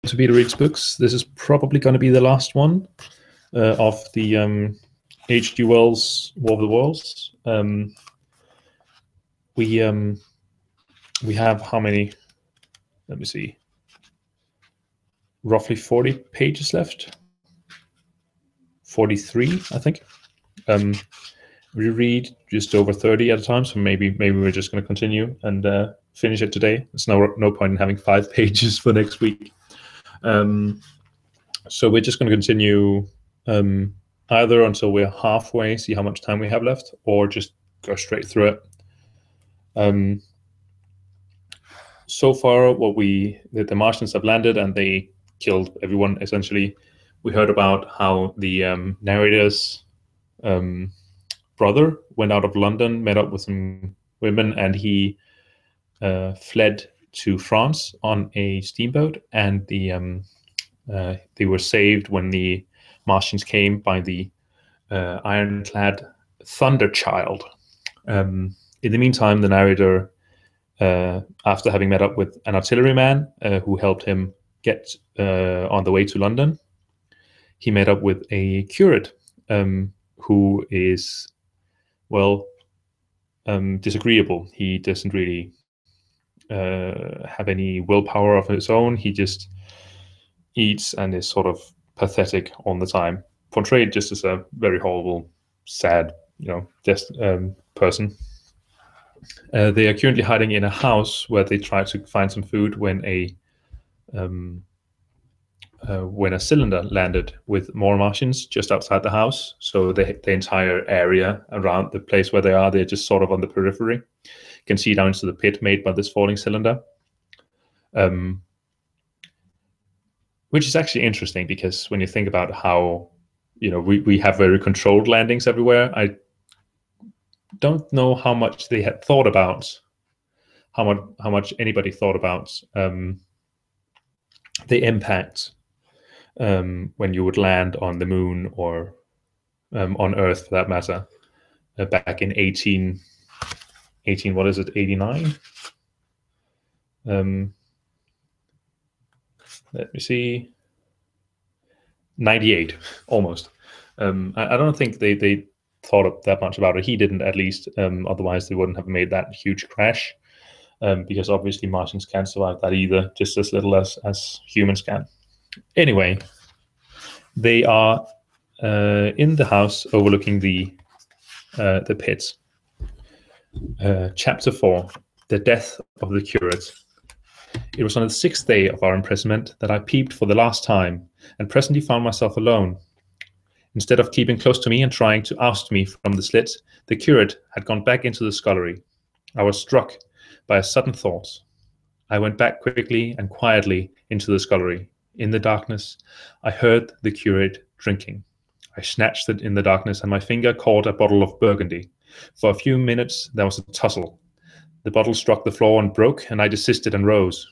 to Peter Reads Books. This is probably going to be the last one of the H.G. Wells War of the Worlds. We have how many? Let me see. Roughly 40 pages left. 43, I think. We read just over 30 at a time, so maybe we're just going to continue and finish it today. There's no point in having 5 pages for next week. So we're just going to continue either until we're halfway, see how much time we have left, or just go straight through it. So far, the Martians have landed and they killed everyone, essentially. We heard about how the narrator's brother went out of London, met up with some women, and he fled to France on a steamboat, and they were saved when the Martians came by the ironclad Thunderchild. In the meantime, the narrator, after having met up with an artilleryman who helped him get on the way to London, he met up with a curate who is, well, disagreeable. He doesn't really have any willpower of his own. He just eats and is sort of pathetic all the time, portrayed just as a very horrible, sad, person. They are currently hiding in a house where they try to find some food when a cylinder landed with more Martians just outside the house. So the entire area around the place where they are, they're just sort of on the periphery. You can see down into the pit made by this falling cylinder. Which is actually interesting, because when you think about how, we have very controlled landings everywhere, I don't know how much they had thought about, how much anybody thought about the impact when you would land on the moon or on Earth, for that matter, back in 89? Let me see. 98, almost. I don't think they thought that much about it. He didn't, at least. Otherwise, they wouldn't have made that huge crash. Because obviously Martians can't survive that either, just as little as humans can. Anyway, they are in the house overlooking the pits. Chapter 4: The Death of the Curate. It was on the 6th day of our imprisonment that I peeped for the last time, and presently found myself alone. Instead of keeping close to me and trying to oust me from the slit, the curate had gone back into the scullery. I was struck by a sudden thought. I went back quickly and quietly into the scullery. In the darkness, I heard the curate drinking. I snatched it in the darkness, and my finger caught a bottle of Burgundy. For a few minutes there was a tussle. The bottle struck the floor and broke, and I desisted and rose.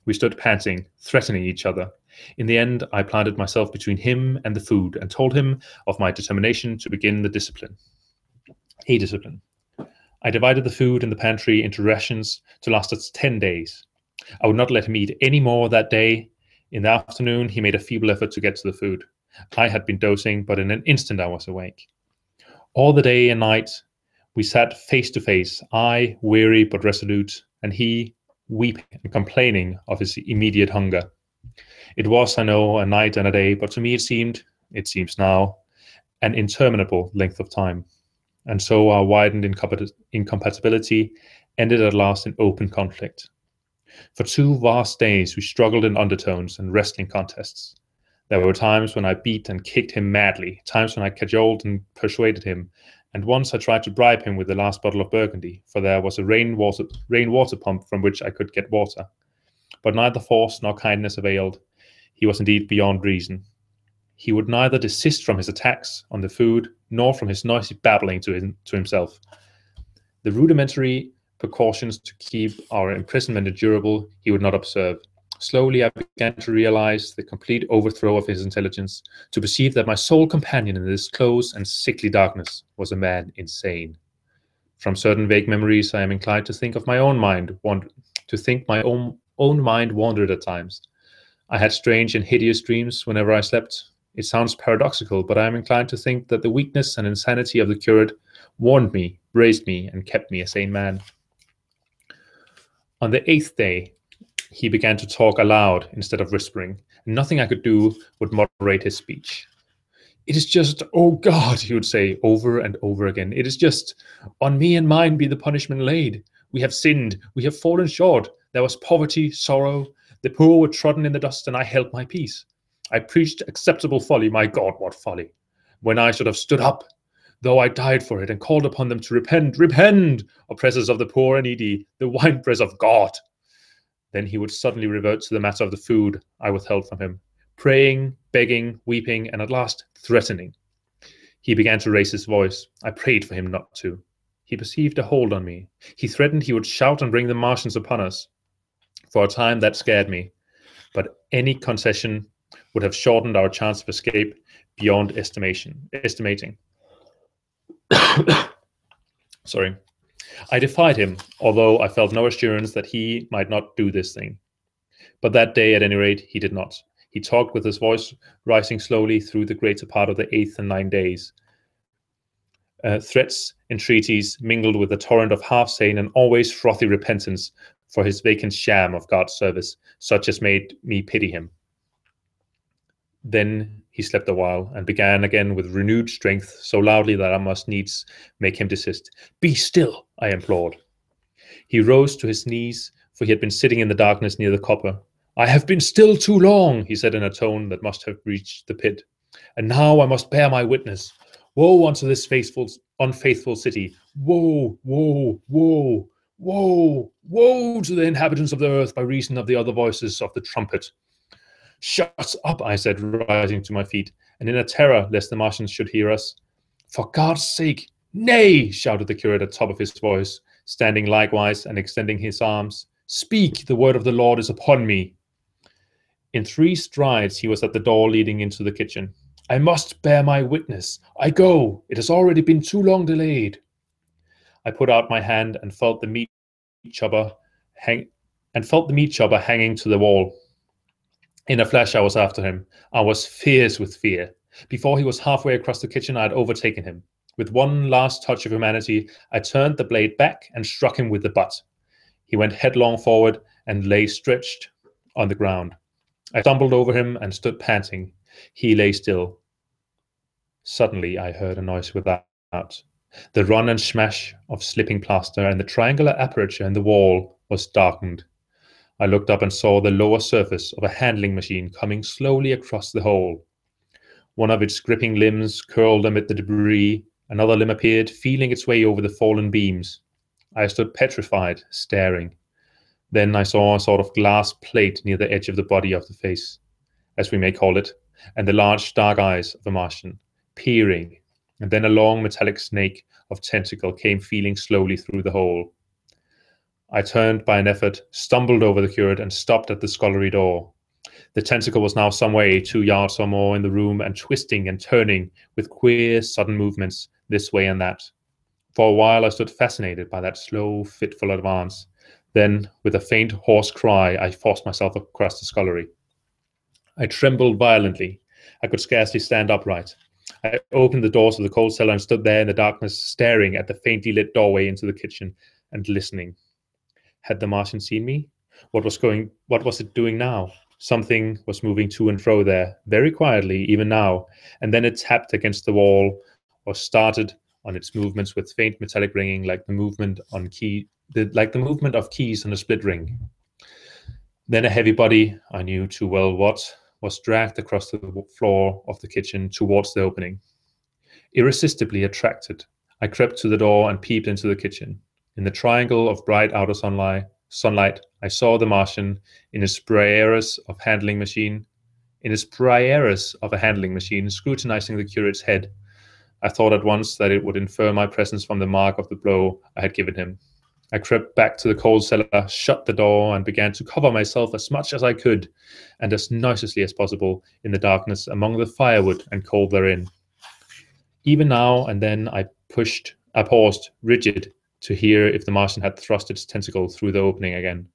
We stood panting, threatening each other. In the end, I planted myself between him and the food, and told him of my determination to begin a discipline. I divided the food in the pantry into rations to last us 10 days. I would not let him eat any more that day. In the afternoon, he made a feeble effort to get to the food. I had been dozing, but in an instant I was awake. All the day and night, we sat face to face, I weary but resolute, and he weeping and complaining of his immediate hunger. It was, I know, a night and a day, but to me it seems now, an interminable length of time. And so our widened incompatibility ended at last in open conflict. For 2 vast days we struggled in undertones and wrestling contests. There were times when I beat and kicked him madly, times when I cajoled and persuaded him, and once I tried to bribe him with the last bottle of Burgundy, for there was a rainwater pump from which I could get water. But neither force nor kindness availed. He was indeed beyond reason. He would neither desist from his attacks on the food, nor from his noisy babbling to himself. The rudimentary precautions to keep our imprisonment endurable he would not observe. Slowly I began to realize the complete overthrow of his intelligence, to perceive that my sole companion in this close and sickly darkness was a man insane. From certain vague memories I am inclined to think of my own mind, own mind wandered at times. I had strange and hideous dreams whenever I slept. It sounds paradoxical, but I am inclined to think that the weakness and insanity of the curate warned me, braced me, and kept me a sane man. On the 8th day, he began to talk aloud instead of whispering, and nothing I could do would moderate his speech. It is just, oh God, he would say over and over again. It is just, on me and mine be the punishment laid. We have sinned, we have fallen short. There was poverty, sorrow. The poor were trodden in the dust, and I held my peace. I preached acceptable folly. My God, what folly! When I should have stood up, though I died for it, and called upon them to repent. Repent, oppressors of the poor and needy, the winepress of God. Then he would suddenly revert to the matter of the food I withheld from him, praying, begging, weeping, and at last threatening. He began to raise his voice. I prayed for him not to. He perceived a hold on me. He threatened he would shout and bring the Martians upon us. For a time that scared me, but any concession would have shortened our chance of escape beyond estimating. Sorry. I defied him, although I felt no assurance that he might not do this thing. But that day, at any rate, he did not. He talked with his voice rising slowly through the greater part of the 8th and 9 days. Threats, entreaties, mingled with a torrent of half-sane and always frothy repentance for his vacant sham of God's service, such as made me pity him. Then he slept a while, and began again with renewed strength, so loudly that I must needs make him desist. Be still, I implored. He rose to his knees, for he had been sitting in the darkness near the copper. I have been still too long, he said in a tone that must have reached the pit. And now I must bear my witness. Woe unto this unfaithful city. Woe, woe, woe, woe, woe to the inhabitants of the earth by reason of the other voices of the trumpet. Shut up, I said, rising to my feet, and in a terror lest the Martians should hear us. For God's sake, nay, shouted the curate at the top of his voice, standing likewise and extending his arms. Speak, the word of the Lord is upon me. In 3 strides he was at the door leading into the kitchen. I must bear my witness. I go. It has already been too long delayed. I put out my hand and felt the meat chopper hanging to the wall. In a flash, I was after him. I was fierce with fear. Before he was halfway across the kitchen, I had overtaken him. With one last touch of humanity, I turned the blade back and struck him with the butt. He went headlong forward and lay stretched on the ground. I stumbled over him and stood panting. He lay still. Suddenly, I heard a noise without. The run and smash of slipping plaster, and the triangular aperture in the wall was darkened. I looked up and saw the lower surface of a handling machine coming slowly across the hole. One of its gripping limbs curled amid the debris. Another limb appeared, feeling its way over the fallen beams. I stood petrified, staring. Then I saw a sort of glass plate near the edge of the body of the face, as we may call it, and the large dark eyes of a Martian, peering, and then a long metallic snake of tentacle came feeling slowly through the hole. I turned by an effort, stumbled over the curate, and stopped at the scullery door. The tentacle was now some way, 2 yards or more in the room, and twisting and turning with queer, sudden movements this way and that. For a while I stood fascinated by that slow, fitful advance. Then, with a faint, hoarse cry, I forced myself across the scullery. I trembled violently. I could scarcely stand upright. I opened the doors of the coal cellar and stood there in the darkness, staring at the faintly lit doorway into the kitchen and listening. Had the Martian seen me? What was it doing now? Something was moving to and fro there, very quietly, even now, and then it tapped against the wall or started on its movements with faint metallic ringing, like the movement of keys on a split ring. Then a heavy body, I knew too well what, was dragged across the floor of the kitchen towards the opening. Irresistibly attracted, I crept to the door and peeped into the kitchen. In the triangle of bright outer sunlight, I saw the Martian in his sprayeras of a handling machine, scrutinizing the curate's head. I thought at once that it would infer my presence from the mark of the blow I had given him. I crept back to the coal cellar, shut the door, and began to cover myself as much as I could, and as noiselessly as possible, in the darkness among the firewood and coal therein. Even now and then I paused, rigid, to hear if the Martian had thrust its tentacle through the opening again.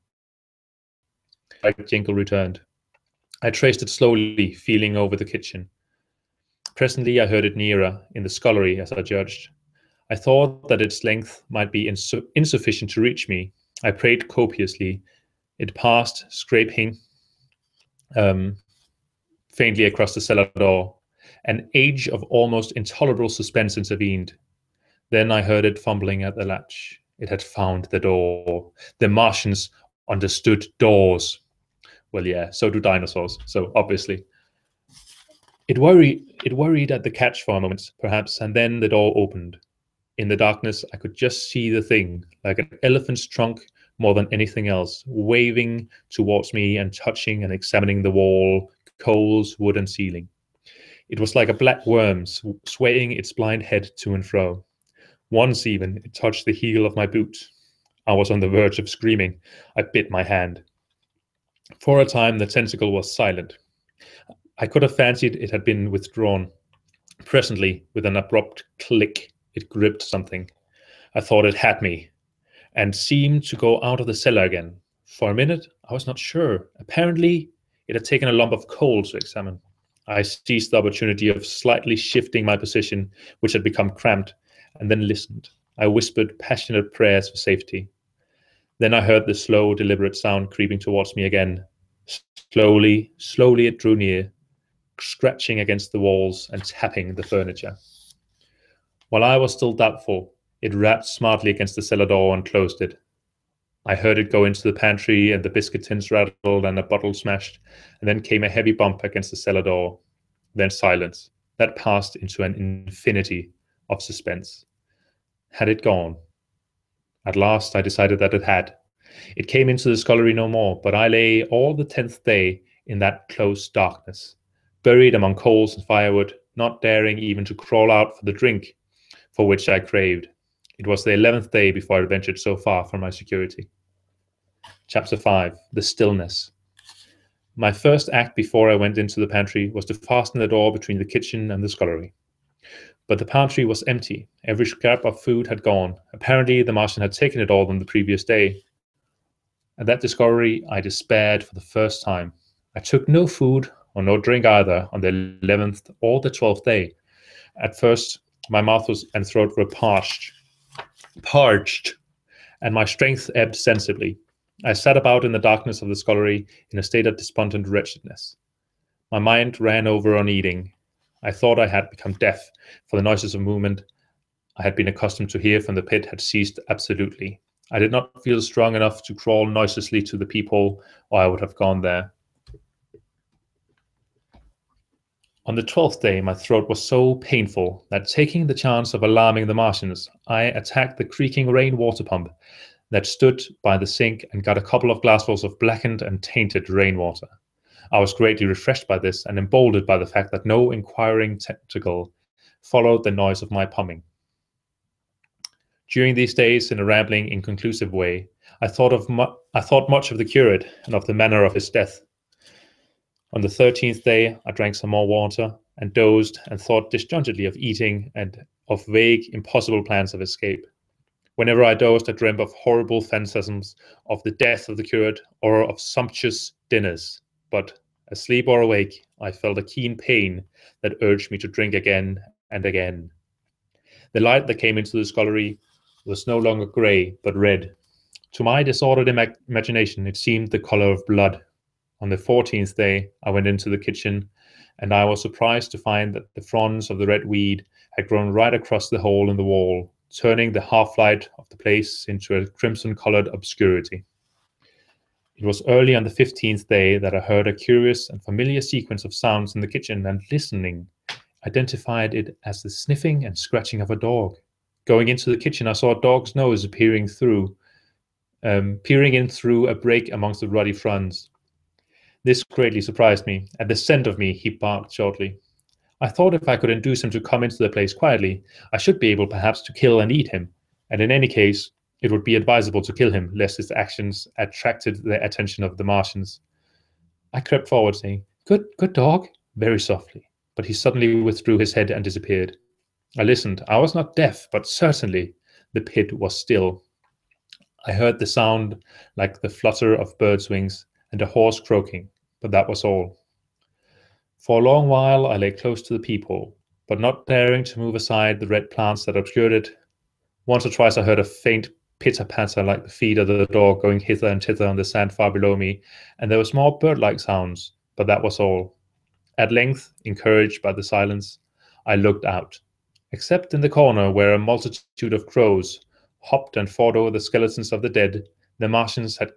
A jingle returned. I traced it slowly, feeling over the kitchen. Presently I heard it nearer, in the scullery, as I judged. I thought that its length might be insufficient to reach me. I prayed copiously. It passed, scraping um, faintly across the cellar door. An age of almost intolerable suspense intervened. Then I heard it fumbling at the latch. It had found the door. The Martians understood doors. Well, yeah, so do dinosaurs. So obviously, it worried at the catch for a moment, perhaps, and then the door opened. In the darkness, I could just see the thing, like an elephant's trunk more than anything else, waving towards me and touching and examining the wall, coals, wood, and ceiling. It was like a black worm swaying its blind head to and fro. Once even, it touched the heel of my boot. I was on the verge of screaming. I bit my hand. For a time, the tentacle was silent. I could have fancied it had been withdrawn. Presently, with an abrupt click, it gripped something. I thought it had me, and seemed to go out of the cellar again. For a minute, I was not sure. Apparently, it had taken a lump of coal to examine. I seized the opportunity of slightly shifting my position, which had become cramped, and then listened. I whispered passionate prayers for safety. Then I heard the slow, deliberate sound creeping towards me again. Slowly, slowly it drew near, scratching against the walls and tapping the furniture. While I was still doubtful, it rapped smartly against the cellar door and closed it. I heard it go into the pantry, and the biscuit tins rattled and a bottle smashed, and then came a heavy bump against the cellar door. Then silence. That passed into an infinity of suspense. Had it gone? At last I decided that it had. It came into the scullery no more, but I lay all the 10th day in that close darkness, buried among coals and firewood, not daring even to crawl out for the drink for which I craved. It was the 11th day before I ventured so far from my security. Chapter 5. The Stillness. My first act before I went into the pantry was to fasten the door between the kitchen and the scullery. But the pantry was empty. Every scrap of food had gone. Apparently, the Martian had taken it all on the previous day. At that discovery, I despaired for the first time. I took no food or no drink either on the 11th or the 12th day. At first, my mouth and throat were parched, and my strength ebbed sensibly. I sat about in the darkness of the scullery in a state of despondent wretchedness. My mind ran over on eating. I thought I had become deaf, for the noises of movement I had been accustomed to hear from the pit had ceased absolutely. I did not feel strong enough to crawl noiselessly to the peephole, or I would have gone there. On the 12th day, my throat was so painful that, taking the chance of alarming the Martians, I attacked the creaking rainwater pump that stood by the sink and got a couple of glassfuls of blackened and tainted rainwater. I was greatly refreshed by this and emboldened by the fact that no inquiring tentacle followed the noise of my pumping. During these days, in a rambling, inconclusive way, I thought much of the curate and of the manner of his death. On the 13th day, I drank some more water and dozed and thought disjointedly of eating and of vague, impossible plans of escape. Whenever I dozed, I dreamt of horrible phantasms, of the death of the curate, or of sumptuous dinners. But, asleep or awake, I felt a keen pain that urged me to drink again and again. The light that came into the scullery was no longer grey, but red. To my disordered imagination, it seemed the color of blood. On the 14th day, I went into the kitchen, and I was surprised to find that the fronds of the red weed had grown right across the hole in the wall, turning the half-light of the place into a crimson-colored obscurity. It was early on the 15th day that I heard a curious and familiar sequence of sounds in the kitchen, and listening, identified it as the sniffing and scratching of a dog. Going into the kitchen, I saw a dog's nose peering in through a break amongst the ruddy fronds. This greatly surprised me. At the scent of me, he barked shortly. I thought if I could induce him to come into the place quietly, I should be able perhaps to kill and eat him, and in any case, it would be advisable to kill him, lest his actions attracted the attention of the Martians. I crept forward, saying, good dog, very softly, but he suddenly withdrew his head and disappeared. I listened. I was not deaf, but certainly the pit was still. I heard the sound like the flutter of birds' wings and a hoarse croaking, but that was all. For a long while I lay close to the peephole, but not daring to move aside the red plants that obscured it. Once or twice I heard a faint pitter-patter like the feet of the dog going hither and thither on the sand far below me, and there were small bird-like sounds, but that was all. At length, encouraged by the silence, I looked out, except in the corner where a multitude of crows hopped and fought over the skeletons of the dead the Martians had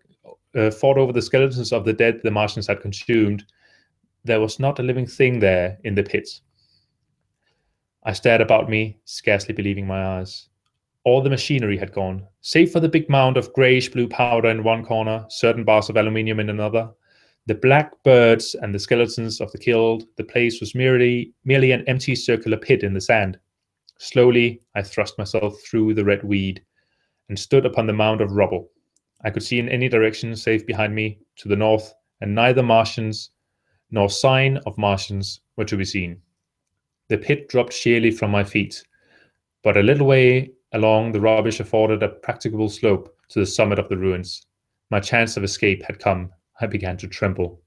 consumed. There was not a living thing there in the pit. I stared about me, scarcely believing my eyes. All the machinery had gone, save for the big mound of greyish-blue powder in one corner, certain bars of aluminium in another. The black birds and the skeletons of the killed, the place was merely an empty circular pit in the sand. Slowly, I thrust myself through the red weed and stood upon the mound of rubble. I could see in any direction save behind me, to the north, and neither Martians nor sign of Martians were to be seen. The pit dropped sheerly from my feet, but a little way along the rubbish afforded a practicable slope to the summit of the ruins. My chance of escape had come. I began to tremble.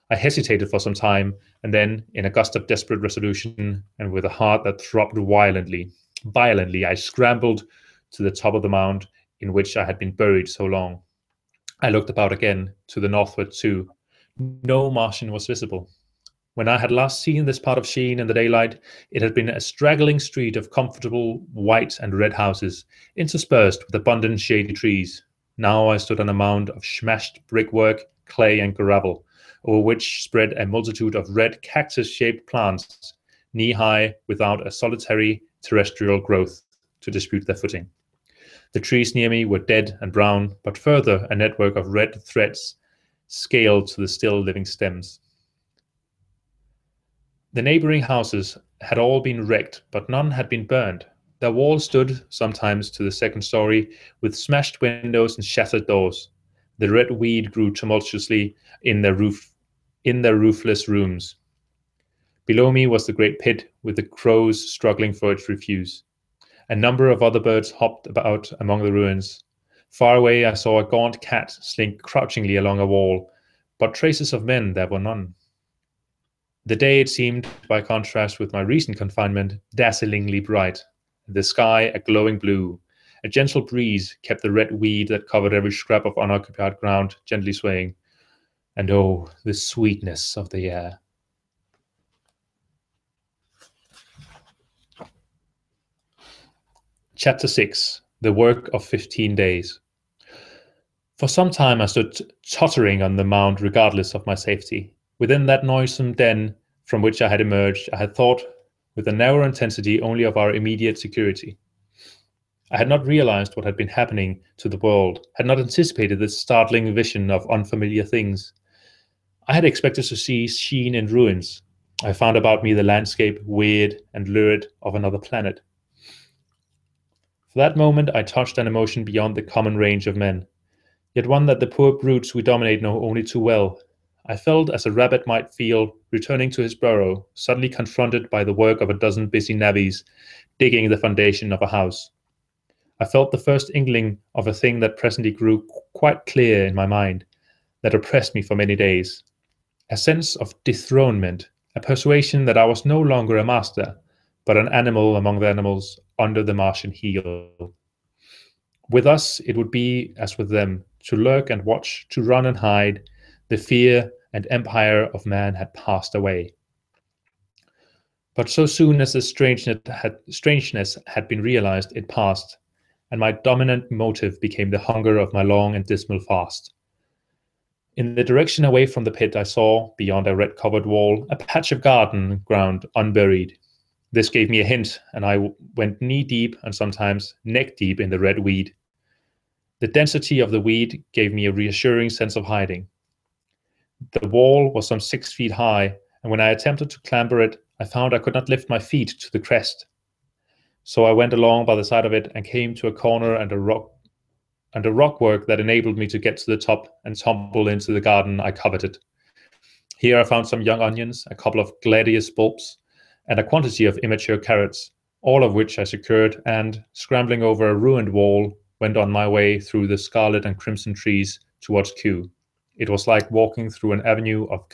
I hesitated for some time, and then, in a gust of desperate resolution, and with a heart that throbbed violently, I scrambled to the top of the mound in which I had been buried so long. I looked about again, to the northward too. No Martian was visible. When I had last seen this part of Sheen in the daylight, it had been a straggling street of comfortable white and red houses, interspersed with abundant shady trees. Now I stood on a mound of smashed brickwork, clay, and gravel, over which spread a multitude of red cactus-shaped plants, knee-high, without a solitary terrestrial growth to dispute their footing. The trees near me were dead and brown, but further a network of red threads scaled to the still living stems. The neighboring houses had all been wrecked, but none had been burned. Their walls stood, sometimes to the second story, with smashed windows and shattered doors. The red weed grew tumultuously in their roofless rooms. Below me was the great pit, with the crows struggling for its refuse. A number of other birds hopped about among the ruins. Far away I saw a gaunt cat slink crouchingly along a wall, but traces of men there were none. The day, it seemed, by contrast with my recent confinement, dazzlingly bright. The sky a glowing blue. A gentle breeze kept the red weed that covered every scrap of unoccupied ground gently swaying. And oh, the sweetness of the air. Chapter 6. The Work of 15 Days. For some time I stood tottering on the mound regardless of my safety. Within that noisome den from which I had emerged, I had thought with a narrow intensity only of our immediate security. I had not realized what had been happening to the world, had not anticipated this startling vision of unfamiliar things. I had expected to see Sheen in ruins. I found about me the landscape, weird and lurid, of another planet. For that moment I touched an emotion beyond the common range of men, yet one that the poor brutes we dominate know only too well. I felt as a rabbit might feel returning to his burrow, suddenly confronted by the work of a dozen busy navvies digging the foundation of a house. I felt the first inkling of a thing that presently grew quite clear in my mind, that oppressed me for many days. A sense of dethronement, a persuasion that I was no longer a master, but an animal among the animals under the Martian heel. With us it would be as with them, to lurk and watch, to run and hide. The fear and empire of man had passed away. But so soon as the strangeness had been realized, it passed, and my dominant motive became the hunger of my long and dismal fast. In the direction away from the pit I saw, beyond a red-covered wall, a patch of garden ground unburied. This gave me a hint, and I went knee-deep and sometimes neck-deep in the red weed. The density of the weed gave me a reassuring sense of hiding. The wall was some 6 feet high, and when I attempted to clamber it, I found I could not lift my feet to the crest. So I went along by the side of it and came to a corner and a rockwork that enabled me to get to the top and tumble into the garden I coveted. Here I found some young onions, a couple of gladius bulbs, and a quantity of immature carrots, all of which I secured and, scrambling over a ruined wall, went on my way through the scarlet and crimson trees towards Kew. It was like walking through an avenue of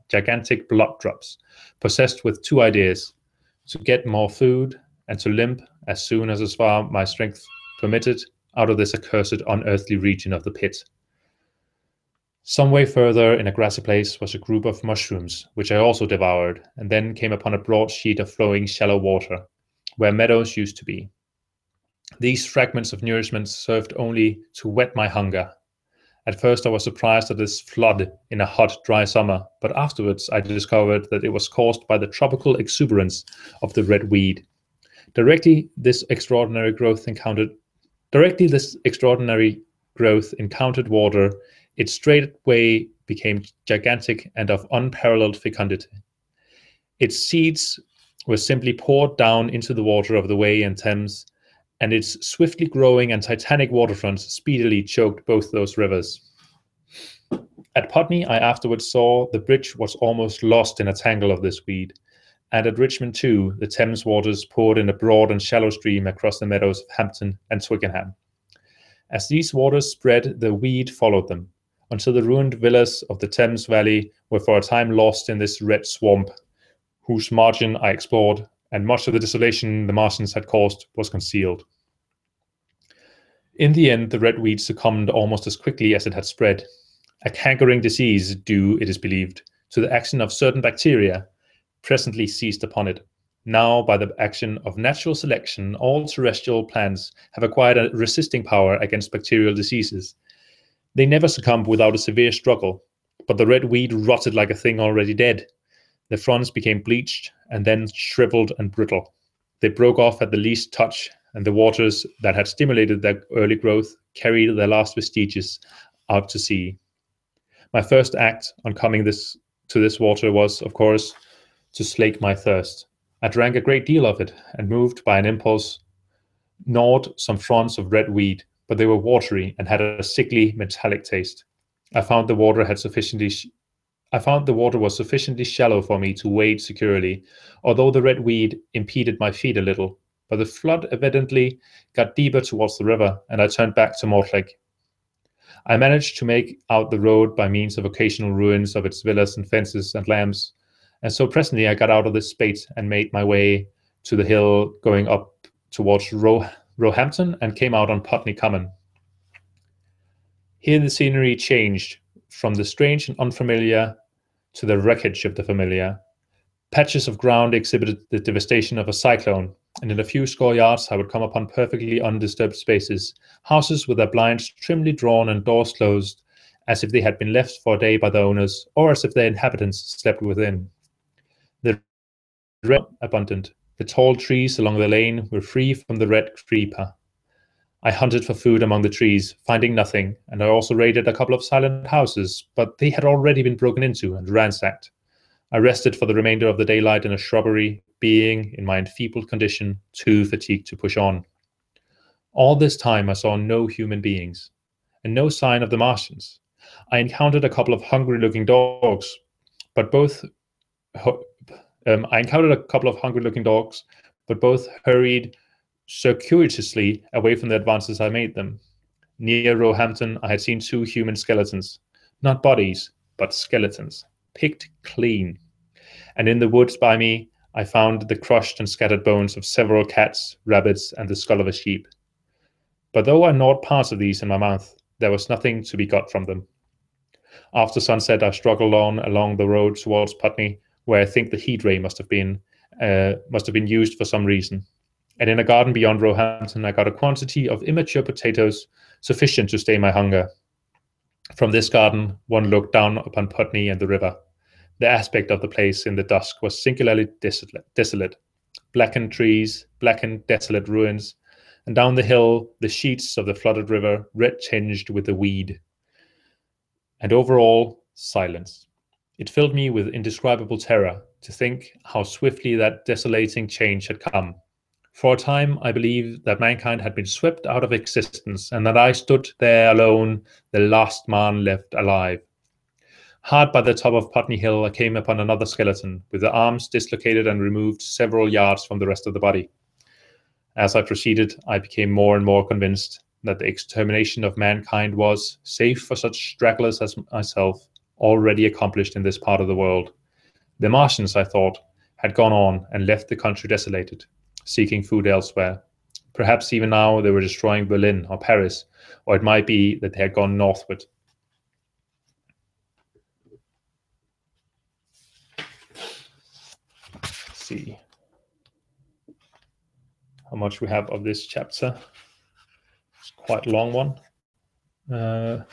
gigantic blood drops, possessed with two ideas: to get more food and to limp as soon as far my strength permitted out of this accursed unearthly region of the pit. Some way further, in a grassy place, was a group of mushrooms, which I also devoured, and then came upon a broad sheet of flowing shallow water, where meadows used to be. These fragments of nourishment served only to whet my hunger. At first I was surprised at this flood in a hot, dry summer, but afterwards I discovered that it was caused by the tropical exuberance of the red weed. Directly this extraordinary growth encountered water, it straightway became gigantic and of unparalleled fecundity. Its seeds were simply poured down into the water of the Wey and Thames, and its swiftly growing and titanic waterfront speedily choked both those rivers. At Putney, I afterwards saw the bridge was almost lost in a tangle of this weed, and at Richmond too, the Thames waters poured in a broad and shallow stream across the meadows of Hampton and Twickenham. As these waters spread, the weed followed them, until the ruined villas of the Thames Valley were for a time lost in this red swamp, whose margin I explored, and much of the desolation the Martians had caused was concealed. In the end, the red weed succumbed almost as quickly as it had spread. A cankering disease due, it is believed, to the action of certain bacteria presently seized upon it. Now, by the action of natural selection, all terrestrial plants have acquired a resisting power against bacterial diseases. They never succumb without a severe struggle, but the red weed rotted like a thing already dead. The fronds became bleached and then shriveled and brittle. They broke off at the least touch, and the waters that had stimulated their early growth carried their last vestiges out to sea. My first act on coming to this water was, of course, to slake my thirst. I drank a great deal of it, and moved by an impulse, gnawed some fronds of red weed, but they were watery and had a sickly, metallic taste. I found the water was sufficiently shallow for me to wade securely, although the red weed impeded my feet a little. But the flood evidently got deeper towards the river, and I turned back to Mortlake. I managed to make out the road by means of occasional ruins of its villas and fences and lamps, and so presently I got out of this spate and made my way to the hill going up towards Roehampton, and came out on Putney Common. Here the scenery changed from the strange and unfamiliar to the wreckage of the familiar. Patches of ground exhibited the devastation of a cyclone, and in a few score yards I would come upon perfectly undisturbed spaces, houses with their blinds trimly drawn and doors closed, as if they had been left for a day by the owners, or as if their inhabitants slept within. The red abundant. The tall trees along the lane were free from the red creeper. I hunted for food among the trees, finding nothing, and I also raided a couple of silent houses, but they had already been broken into and ransacked. I rested for the remainder of the daylight in a shrubbery, being, in my enfeebled condition, too fatigued to push on. All this time I saw no human beings, and no sign of the Martians. I encountered a couple of hungry-looking dogs, but both hurried circuitously away from the advances I made them. Near Roehampton I had seen 2 human skeletons, not bodies, but skeletons, picked clean. And in the woods by me I found the crushed and scattered bones of several cats, rabbits, and the skull of a sheep. But though I gnawed parts of these in my mouth, there was nothing to be got from them. After sunset I struggled on along the road towards Putney, where I think the heat ray must have been used for some reason. And in a garden beyond Roehampton I got a quantity of immature potatoes sufficient to stay my hunger. From this garden one looked down upon Putney and the river. The aspect of the place in the dusk was singularly desolate. Blackened trees, blackened, desolate ruins, and down the hill the sheets of the flooded river, red-tinged with the weed. And over all, silence. It filled me with indescribable terror to think how swiftly that desolating change had come. For a time I believed that mankind had been swept out of existence, and that I stood there alone, the last man left alive. Hard by the top of Putney Hill I came upon another skeleton, with the arms dislocated and removed several yards from the rest of the body. As I proceeded, I became more and more convinced that the extermination of mankind was, save for such stragglers as myself, already accomplished in this part of the world. The Martians, I thought, had gone on and left the country desolated, seeking food elsewhere. Perhaps even now they were destroying Berlin or Paris, or it might be that they had gone northward. Let's see how much we have of this chapter. It's quite a long one. So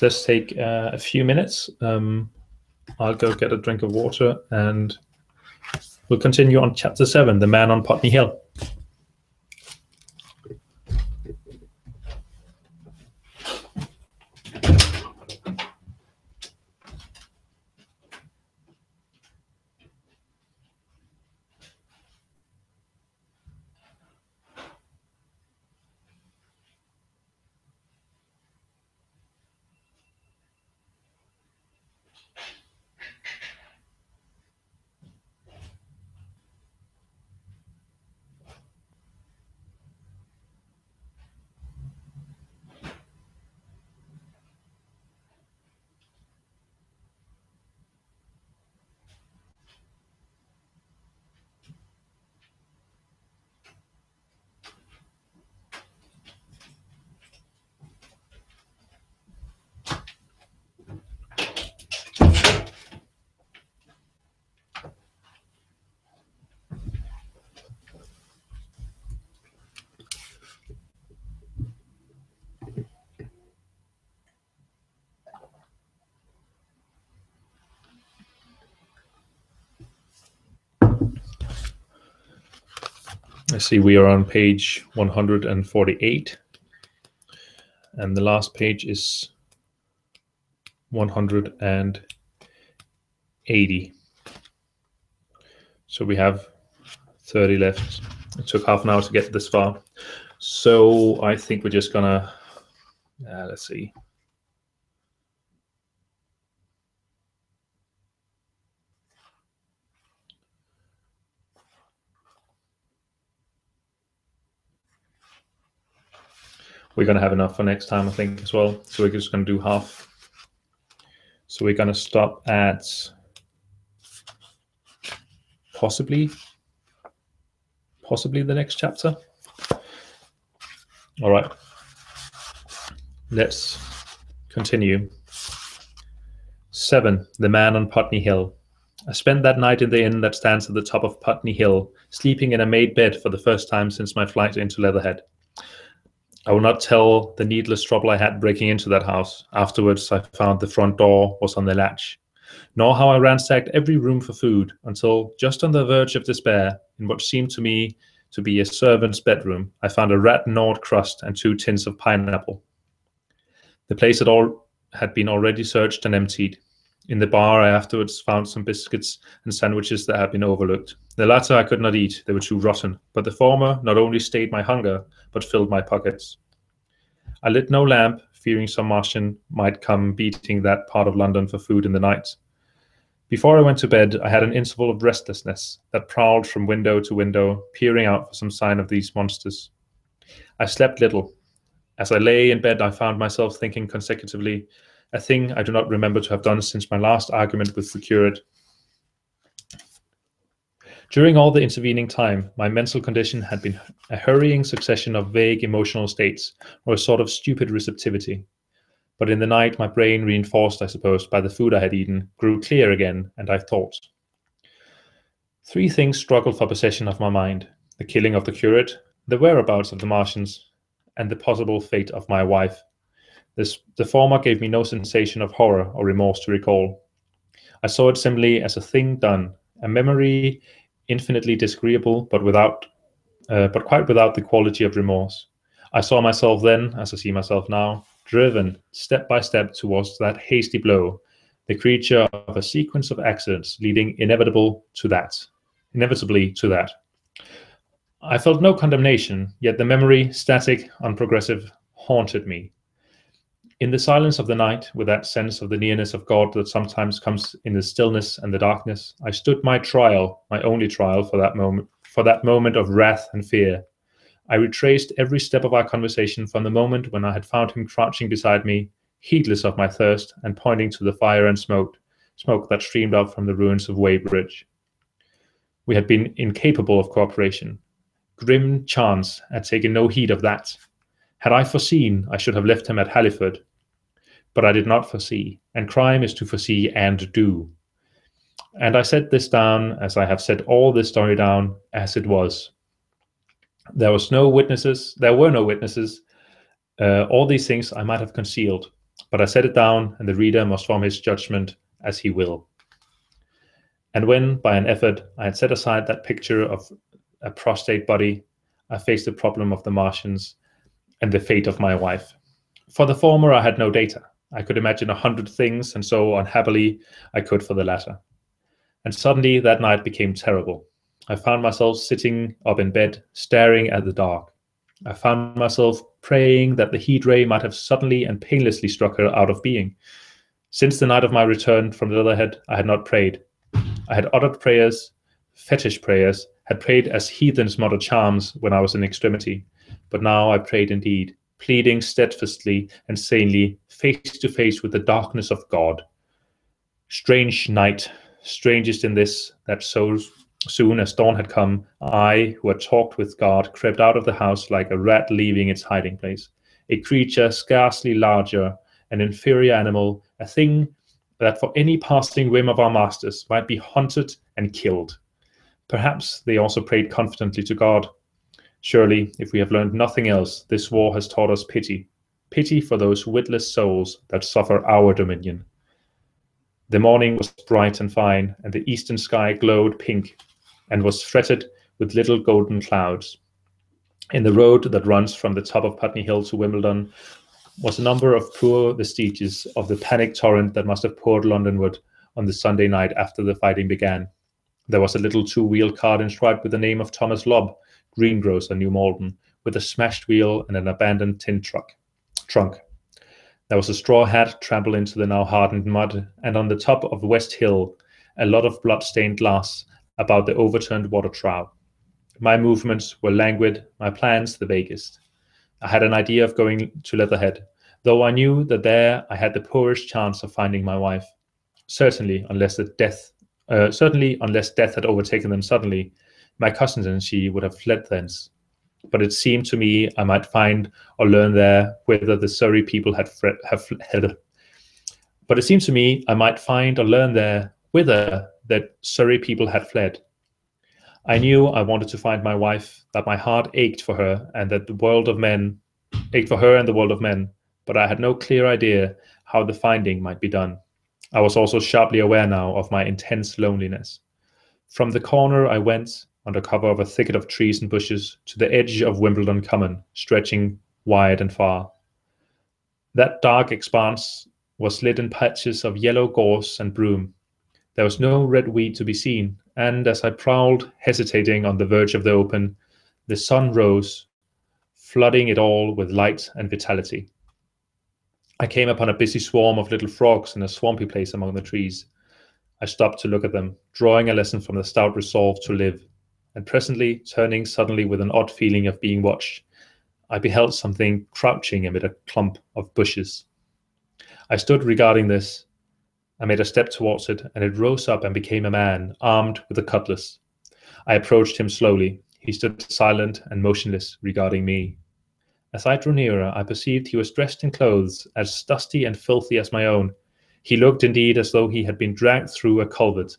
let's take a few minutes. I'll go get a drink of water and we'll continue on chapter 7, The Man on Putney Hill. I see we are on page 148, and the last page is 180. So we have 30 left. It took half an hour to get this far. So I think we're just gonna, let's see. We're going to have enough for next time, I think, as well. So we're just going to do half. So we're going to stop at possibly the next chapter. All right. Let's continue. 7. The Man on Putney Hill. I spent that night in the inn that stands at the top of Putney Hill, sleeping in a made bed for the first time since my flight into Leatherhead. I will not tell the needless trouble I had breaking into that house. Afterwards, I found the front door was on the latch, nor how I ransacked every room for food until, just on the verge of despair, in what seemed to me to be a servant's bedroom, I found a rat-gnawed crust and 2 tins of pineapple. The place had been already searched and emptied. In the bar, I afterwards found some biscuits and sandwiches that had been overlooked. The latter I could not eat, they were too rotten, but the former not only stayed my hunger, but filled my pockets. I lit no lamp, fearing some Martian might come beating that part of London for food in the night. Before I went to bed, I had an interval of restlessness that prowled from window to window, peering out for some sign of these monsters. I slept little. As I lay in bed, I found myself thinking consecutively, a thing I do not remember to have done since my last argument with the curate. During all the intervening time, my mental condition had been a hurrying succession of vague emotional states, or a sort of stupid receptivity. But in the night, my brain, reinforced, I suppose, by the food I had eaten, grew clear again, and I thought. 3 things struggled for possession of my mind: the killing of the curate, the whereabouts of the Martians, and the possible fate of my wife. The former gave me no sensation of horror or remorse to recall. I saw it simply as a thing done, a memory infinitely disagreeable, but quite without the quality of remorse. I saw myself then, as I see myself now, driven step by step towards that hasty blow, the creature of a sequence of accidents leading inevitably to that. I felt no condemnation, yet the memory, static, unprogressive, haunted me. In the silence of the night, with that sense of the nearness of God that sometimes comes in the stillness and the darkness, I stood my trial, my only trial for that moment of wrath and fear. I retraced every step of our conversation from the moment when I had found him crouching beside me, heedless of my thirst and pointing to the fire and smoke that streamed up from the ruins of Weybridge. We had been incapable of cooperation. Grim chance had taken no heed of that. Had I foreseen, I should have left him at Halliford. But I did not foresee, and crime is to foresee and do. And I set this down, as I have set all this story down, as it was. There were no witnesses. All these things I might have concealed, but I set it down, and the reader must form his judgment as he will. And when, by an effort, I had set aside that picture of a prostrate body, I faced the problem of the Martians and the fate of my wife. For the former, I had no data. I could imagine 100 things, and so unhappily I could for the latter. And suddenly that night became terrible. I found myself sitting up in bed, staring at the dark. I found myself praying that the heat ray might have suddenly and painlessly struck her out of being. Since the night of my return from the Leatherhead, I had not prayed. I had uttered prayers, fetish prayers, had prayed as heathens mutter charms when I was in extremity. But now I prayed indeed, pleading steadfastly and sanely, face to face with the darkness of God. Strange night, strangest in this, that so soon as dawn had come, I, who had talked with God, crept out of the house like a rat leaving its hiding place, a creature scarcely larger, an inferior animal, a thing that for any passing whim of our masters might be hunted and killed. Perhaps they also prayed confidently to God. Surely, if we have learned nothing else, this war has taught us pity, pity for those witless souls that suffer our dominion. The morning was bright and fine, and the eastern sky glowed pink and was fretted with little golden clouds. In the road that runs from the top of Putney Hill to Wimbledon was a number of poor vestiges of the panic torrent that must have poured Londonward on the Sunday night after the fighting began. There was a little two-wheeled cart inscribed with the name of Thomas Lobb, greengrocer, New Malden, with a smashed wheel and an abandoned tin trunk. There was a straw hat trampled into the now hardened mud, and on the top of West Hill, a lot of blood-stained glass about the overturned water trough. My movements were languid, my plans the vaguest. I had an idea of going to Leatherhead, though I knew that there I had the poorest chance of finding my wife. Certainly, unless death had overtaken them suddenly, my cousins and she would have fled thence. But it seemed to me I might find or learn there whither the Surrey people had fled. But it seemed to me I might find or learn there whither that Surrey people had fled. I knew I wanted to find my wife, that my heart ached for her and the world of men, but I had no clear idea how the finding might be done. I was also sharply aware now of my intense loneliness. From the corner I went, under cover of a thicket of trees and bushes, to the edge of Wimbledon Common, stretching wide and far. That dark expanse was lit in patches of yellow gorse and broom. There was no red weed to be seen, and as I prowled, hesitating on the verge of the open, the sun rose, flooding it all with light and vitality. I came upon a busy swarm of little frogs in a swampy place among the trees. I stopped to look at them, drawing a lesson from the stout resolve to live, and presently, turning suddenly with an odd feeling of being watched, I beheld something crouching amid a clump of bushes. I stood regarding this. I made a step towards it, and it rose up and became a man, armed with a cutlass. I approached him slowly. He stood silent and motionless, regarding me. As I drew nearer, I perceived he was dressed in clothes as dusty and filthy as my own. He looked indeed as though he had been dragged through a culvert.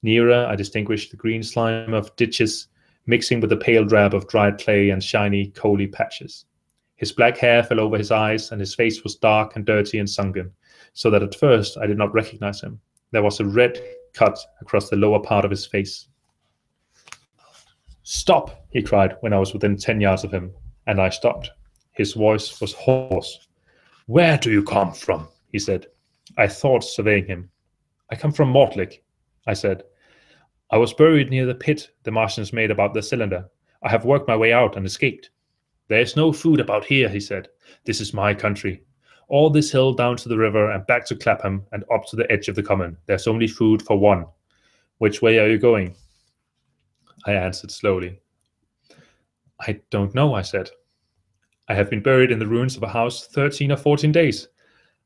Nearer, I distinguished the green slime of ditches, mixing with the pale drab of dried clay and shiny, coaly patches. His black hair fell over his eyes, and his face was dark and dirty and sunken, so that at first I did not recognize him. There was a red cut across the lower part of his face. "Stop!" he cried when I was within 10 yards of him, and I stopped. His voice was hoarse. "Where do you come from?" he said. I thought, surveying him. "I come from Mortlake," I said. "I was buried near the pit the Martians made about the cylinder. I have worked my way out and escaped." "There is no food about here," he said. "This is my country. All this hill down to the river and back to Clapham and up to the edge of the common. There's only food for one. Which way are you going?" I answered slowly. I don't know, I said. I have been buried in the ruins of a house 13 or 14 days.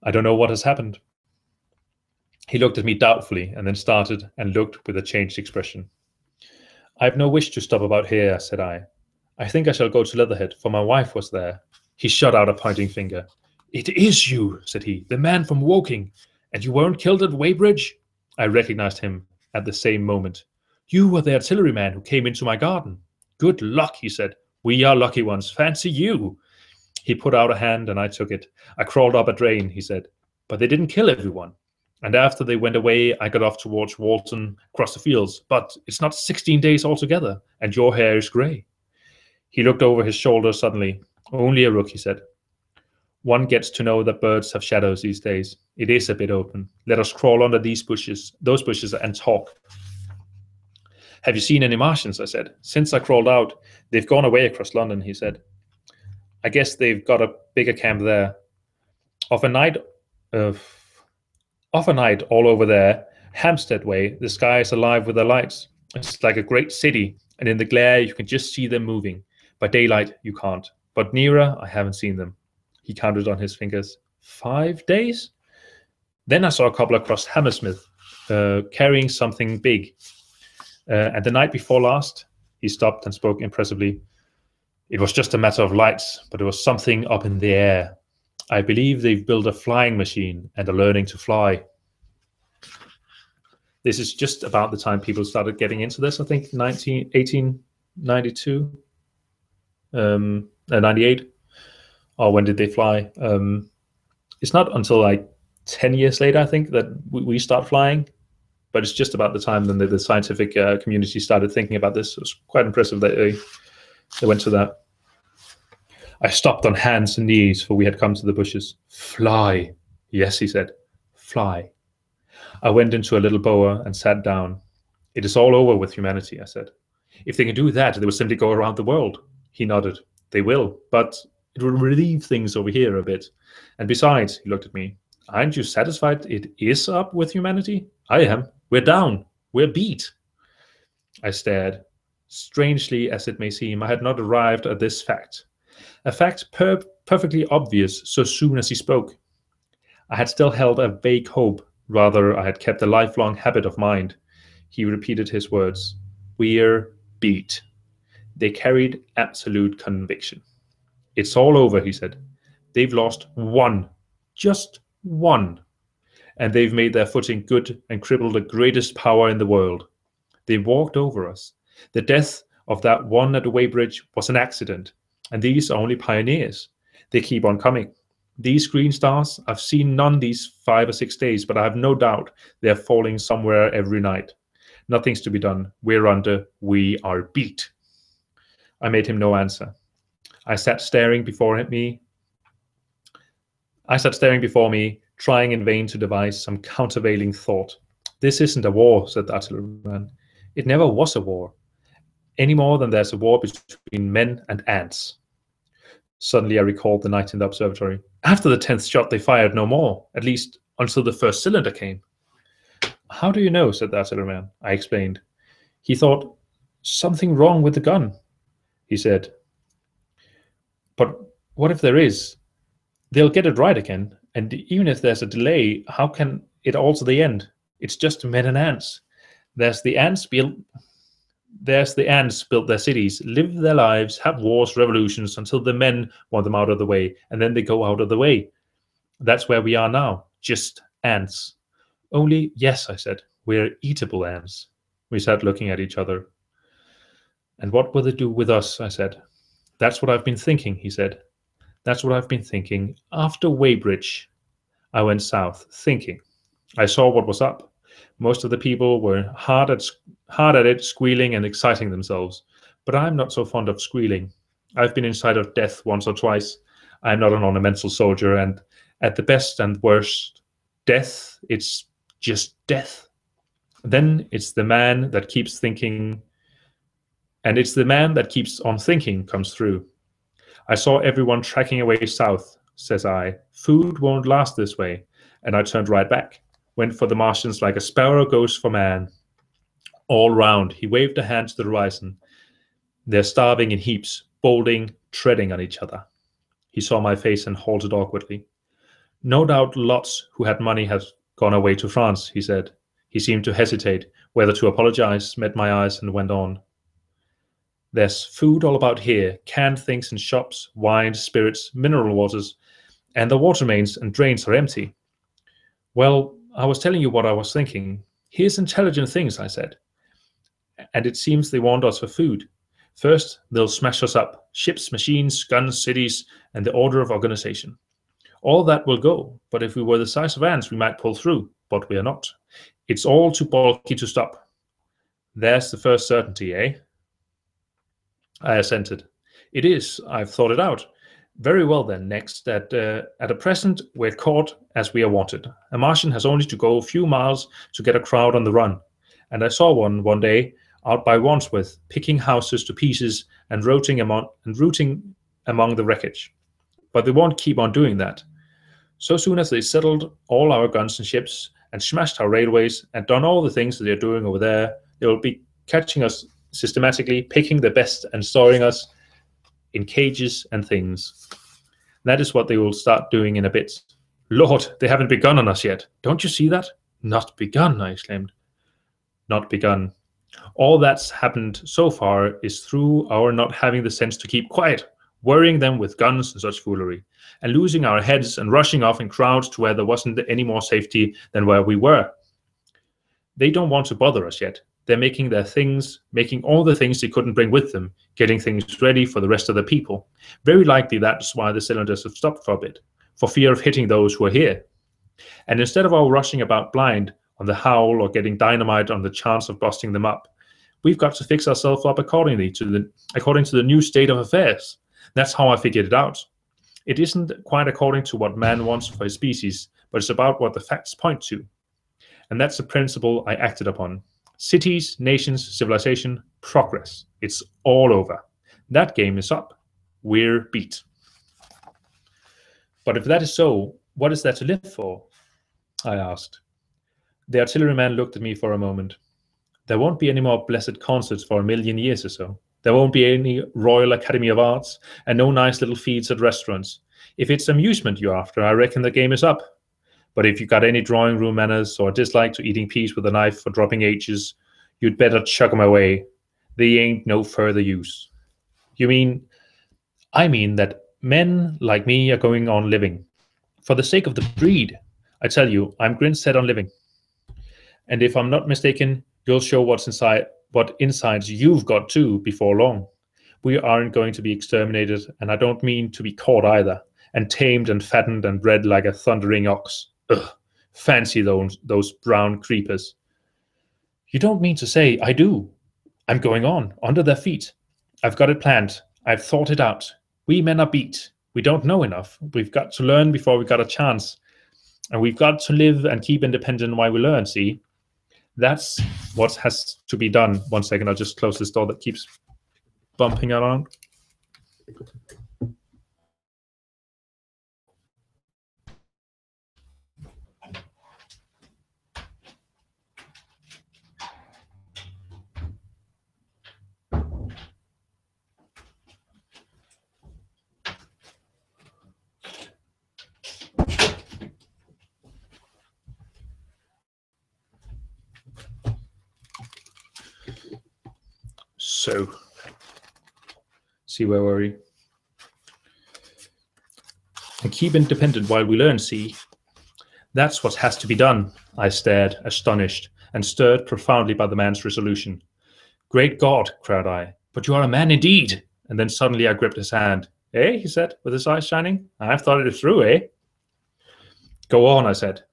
I don't know what has happened. He looked at me doubtfully and then started and looked with a changed expression. I have no wish to stop about here, said I. I think I shall go to Leatherhead, for my wife was there. He shot out a pointing finger. It is you, said he, the man from Woking. And you weren't killed at Weybridge? I recognized him at the same moment. You were the artilleryman who came into my garden. Good luck, he said. We are lucky ones. Fancy you. He put out a hand and I took it. I crawled up a drain, he said. But they didn't kill everyone. And after they went away, I got off towards Walton, across the fields. But it's not 16 days altogether, and your hair is grey. He looked over his shoulder suddenly. Only a rook, he said. One gets to know that birds have shadows these days. It is a bit open. Let us crawl under those bushes, and talk. Have you seen any Martians? I said. Since I crawled out, they've gone away across London, he said. I guess they've got a bigger camp there. Of a night all over there, Hampstead way, the sky is alive with their lights. It's like a great city, and in the glare you can just see them moving. By daylight you can't. But nearer, I haven't seen them. He counted on his fingers. 5 days? Then I saw a couple across Hammersmith, carrying something big. And the night before last, he stopped and spoke impressively. It was just a matter of lights, but it was something up in the air. I believe they've built a flying machine and are learning to fly. This is just about the time people started getting into this, I think, 1892, 98. Or when did they fly? It's not until like 10 years later, I think, that we start flying. But it's just about the time then the scientific community started thinking about this. It was quite impressive that they went to that. I stopped on hands and knees, for we had come to the bushes. Fly. Yes, he said. Fly. I went into a little bower and sat down. It is all over with humanity, I said. If they can do that, they will simply go around the world. He nodded. They will, but it will relieve things over here a bit. And besides, he looked at me, aren't you satisfied it is up with humanity? I am. We're down. We're beat. I stared. Strangely as it may seem, I had not arrived at this fact. A fact perfectly obvious so soon as he spoke. I had still held a vague hope. Rather, I had kept a lifelong habit of mind. He repeated his words. We're beat. They carried absolute conviction. It's all over, he said. They've lost one. Just one. And they've made their footing good and crippled the greatest power in the world. They walked over us. The death of that one at Weybridge was an accident. And these are only pioneers. They keep on coming. These green stars, I've seen none these 5 or 6 days, but I have no doubt they're falling somewhere every night. Nothing's to be done. We're under. We are beat. I made him no answer. I sat staring before me, trying in vain to devise some countervailing thought. This isn't a war, said the artilleryman. It never was a war, any more than there's a war between men and ants. Suddenly I recalled the night in the observatory. After the 10th shot, they fired no more, at least until the first cylinder came. How do you know, said the artilleryman. I explained. He thought, something wrong with the gun, he said. But what if there is? They'll get it right again, and even if there's a delay, how can it alter the end? It's just men and ants. There's the ants built their cities, live their lives, have wars, revolutions, until the men want them out of the way, and then they go out of the way. That's where we are now, just ants. Only, yes, I said, we're eatable ants. We sat looking at each other. And what will they do with us, I said. That's what I've been thinking, he said. That's what I've been thinking. After Weybridge, I went south, thinking. I saw what was up. Most of the people were hard at it, squealing and exciting themselves. But I'm not so fond of squealing. I've been inside of death once or twice. I'm not an ornamental soldier, and at the best and worst, death, it's just death. Then it's the man that keeps thinking, and it's the man that keeps on thinking comes through. I saw everyone tracking away south, says I. Food won't last this way. And I turned right back. Went for the Martians like a sparrow goes for man. All round, he waved a hand to the horizon. They're starving in heaps. bolting, treading on each other. He saw my face and halted awkwardly. No doubt lots who had money have gone away to France, he said. He seemed to hesitate whether to apologize, met my eyes, and went on. There's food all about here, canned things in shops, wines, spirits, mineral waters, and the water mains and drains are empty. Well, I was telling you what I was thinking. Here's intelligent things, I said. And it seems they want us for food. First, they'll smash us up. Ships, machines, guns, cities, and the order of organization. All that will go, but if we were the size of ants, we might pull through, but we are not. It's all too bulky to stop. There's the first certainty, eh? I assented. It is. I've thought it out. Very well then. Next, at a present, we're caught as we are wanted. A Martian has only to go a few miles to get a crowd on the run. And I saw one day out by Wandsworth, picking houses to pieces and rooting among the wreckage. But they won't keep on doing that. So soon as they settled all our guns and ships and smashed our railways and done all the things that they're doing over there, they will be catching us systematically, picking the best and storing us in cages and things. That is what they will start doing in a bit. Lord, they haven't begun on us yet. Don't you see that? Not begun, I exclaimed. Not begun. All that's happened so far is through our not having the sense to keep quiet, worrying them with guns and such foolery, and losing our heads and rushing off in crowds to where there wasn't any more safety than where we were. They don't want to bother us yet. They're making their things, making all the things they couldn't bring with them, getting things ready for the rest of the people. Very likely that's why the cylinders have stopped for a bit, for fear of hitting those who are here. And instead of our rushing about blind on the howl or getting dynamite on the chance of busting them up, we've got to fix ourselves up according to the new state of affairs. That's how I figured it out. It isn't quite according to what man wants for his species, but it's about what the facts point to. And that's the principle I acted upon. Cities, nations, civilization, progress. It's all over. That game is up. We're beat. But if that is so, what is there to live for? I asked. The artilleryman looked at me for a moment. There won't be any more blessed concerts for 1,000,000 years or so. There won't be any Royal Academy of Arts and no nice little feeds at restaurants. If it's amusement you're after, I reckon the game is up. But if you got any drawing room manners or a dislike to eating peas with a knife or dropping H's, you'd better chuck 'em away. They ain't no further use. You mean? I mean that men like me are going on living. For the sake of the breed, I tell you, I'm grin set on living. And if I'm not mistaken, you'll show what insides you've got too before long. We aren't going to be exterminated, and I don't mean to be caught either, and tamed and fattened and bred like a thundering ox. Ugh, fancy those brown creepers. You don't mean to say I do. I'm going on, under their feet. I've got it planned. I've thought it out. We men are beat. We don't know enough. We've got to learn before we got a chance. And we've got to live and keep independent while we learn, see? That's what has to be done. 1 second, I'll just close this door that keeps bumping around. So, see where were we? And keep independent while we learn, see? That's what has to be done. I stared, astonished, and stirred profoundly by the man's resolution. Great God, cried I, but you are a man indeed. And then suddenly I gripped his hand. Eh, he said, with his eyes shining. I've thought it through, eh? Go on, I said.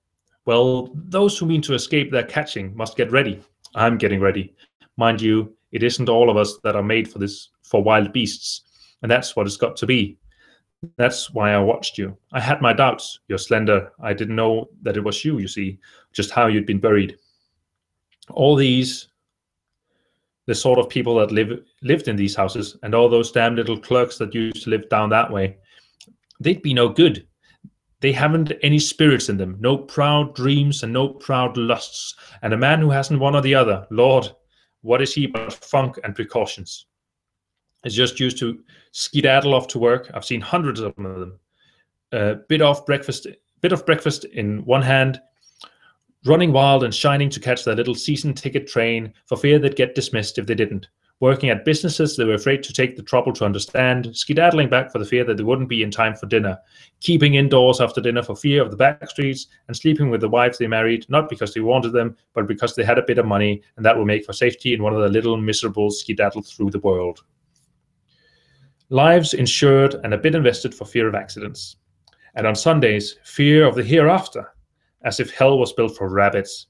Well, those who mean to escape their catching must get ready. I'm getting ready. Mind you, it isn't all of us that are made for wild beasts, and that's what it's got to be. That's why I watched you. I had my doubts. You're slender. I didn't know that it was you see, just how you'd been buried. All these, the sort of people that lived in these houses, and all those damn little clerks that used to live down that way, they'd be no good. They haven't any spirits in them, no proud dreams and no proud lusts. And a man who hasn't one or the other, Lord, what is he but funk and precautions? is just used to skedaddle off to work. I've seen hundreds of them. Bit of breakfast in one hand, running wild and shining to catch their little season ticket train for fear they'd get dismissed if they didn't. Working at businesses they were afraid to take the trouble to understand, skedaddling back for the fear that they wouldn't be in time for dinner, keeping indoors after dinner for fear of the back streets, and sleeping with the wives they married, not because they wanted them, but because they had a bit of money, and that would make for safety in one of their little miserable skedaddles through the world. Lives insured and a bit invested for fear of accidents. And on Sundays, fear of the hereafter, as if hell was built for rabbits.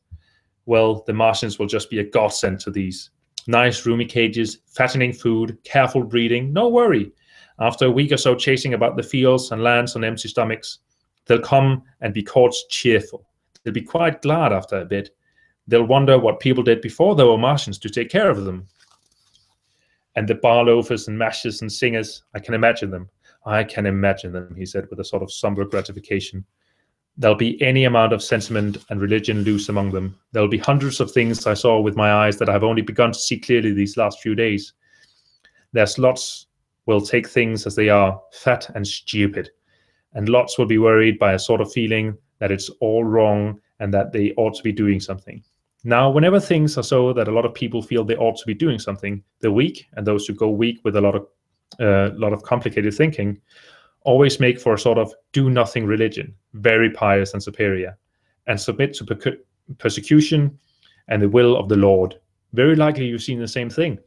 Well, the Martians will just be a godsend to these. Nice roomy cages, fattening food, careful breeding, no worry. After a week or so chasing about the fields and lands on empty stomachs, they'll come and be caught cheerful. They'll be quite glad after a bit. They'll wonder what people did before there were Martians to take care of them. And the bar loafers and mashers and singers, I can imagine them. I can imagine them, he said with a sort of somber gratification. There'll be any amount of sentiment and religion loose among them. There'll be hundreds of things I saw with my eyes that I've only begun to see clearly these last few days. There's lots will take things as they are, fat and stupid. And lots will be worried by a sort of feeling that it's all wrong and that they ought to be doing something. Now, whenever things are so that a lot of people feel they ought to be doing something, the weak and those who go weak with a lot of complicated thinking always make for a sort of do-nothing religion, very pious and superior, and submit to persecution and the will of the Lord. Very likely you've seen the same thing.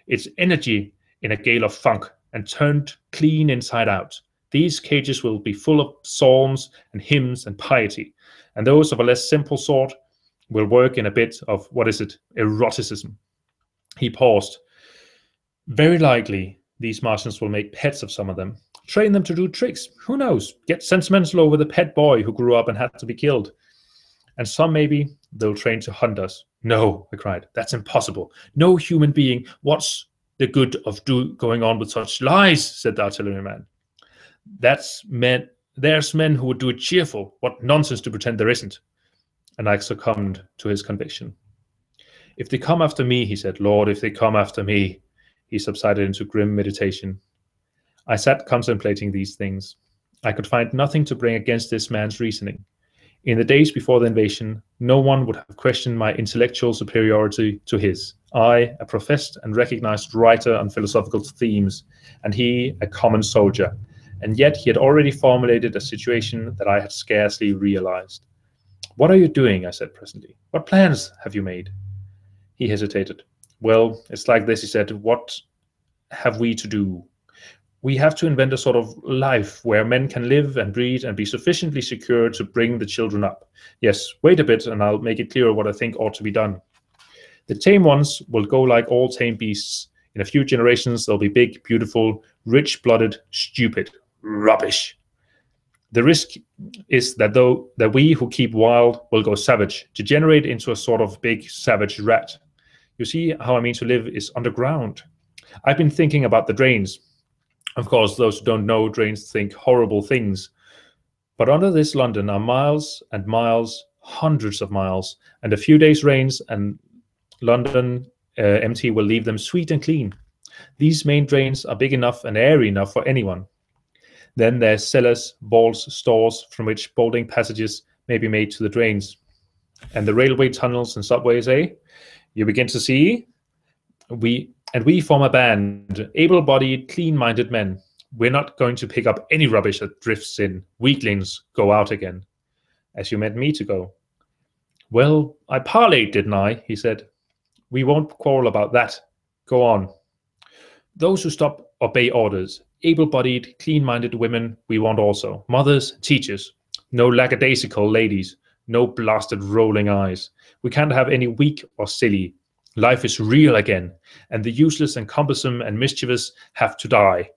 It's energy in a gale of funk and turned clean inside out. These cages will be full of psalms and hymns and piety, and those of a less simple sort will work in a bit of, eroticism. He paused. Very likely these Martians will make pets of some of them, train them to do tricks, who knows, get sentimental over the pet boy who grew up and had to be killed. And some maybe they'll train to hunt us. No, I cried, that's impossible. No human being, what's the good of going on with such lies, said the artilleryman. There's men who would do it cheerful. What nonsense to pretend there isn't. And I succumbed to his conviction. If they come after me, he said, Lord, if they come after me. He subsided into grim meditation. I sat contemplating these things. I could find nothing to bring against this man's reasoning. In the days before the invasion, no one would have questioned my intellectual superiority to his. I, a professed and recognized writer on philosophical themes, and he, a common soldier. And yet he had already formulated a situation that I had scarcely realized. What are you doing? I said presently. What plans have you made? He hesitated. Well, it's like this, he said. What have we to do? We have to invent a sort of life where men can live and breed and be sufficiently secure to bring the children up. Yes, wait a bit and I'll make it clear what I think ought to be done. The tame ones will go like all tame beasts. In a few generations, they'll be big, beautiful, rich-blooded, stupid. Rubbish. The risk is that we who keep wild will go savage, degenerate into a sort of big savage rat. You see how I mean to live is underground. I've been thinking about the drains. Of course, those who don't know drains think horrible things. But under this London are miles and miles, hundreds of miles, and a few days' rains and London empty will leave them sweet and clean. These main drains are big enough and airy enough for anyone. Then there's cellars, vaults, stores from which bolting passages may be made to the drains. And the railway tunnels and subways, eh? You begin to see? We form a band, able-bodied, clean-minded men. We're not going to pick up any rubbish that drifts in. Weaklings go out again. As you meant me to go. Well, I parleyed, didn't I? He said. We won't quarrel about that. Go on. Those who stop obey orders. Able-bodied, clean-minded women we want also. Mothers, teachers. No lackadaisical ladies. No blasted rolling eyes. We can't have any weak or silly. Life is real again, and the useless and cumbersome and mischievous have to die.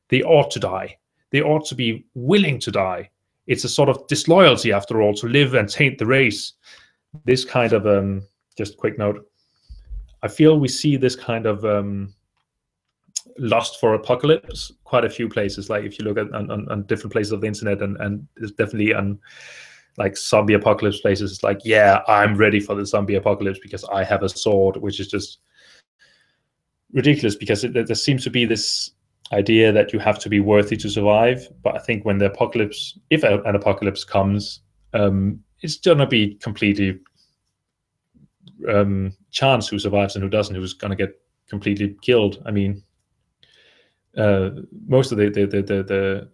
They ought to die. They ought to be willing to die. It's a sort of disloyalty, after all, to live and taint the race. This kind of, just a quick note, I feel we see this kind of lust for apocalypse quite a few places. Like if you look at on different places of the internet, and there's definitely on like zombie apocalypse places, it's like, yeah, I'm ready for the zombie apocalypse because I have a sword, which is just ridiculous because there seems to be this idea that you have to be worthy to survive. But I think when the apocalypse, if an apocalypse comes, it's gonna be completely chance who survives and who doesn't, who's gonna get completely killed. I mean, most of the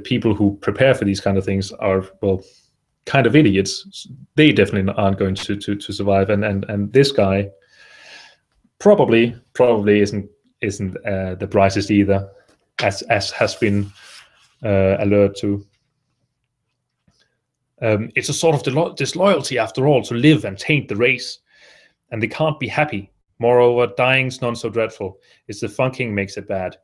people who prepare for these kind of things are, well, kind of idiots. They definitely aren't going to survive, and this guy probably isn't the brightest either, as has been alert to. It's a sort of disloyalty, after all, to live and taint the race, and they can't be happy. Moreover, dying's none so dreadful. It's the funking makes it bad.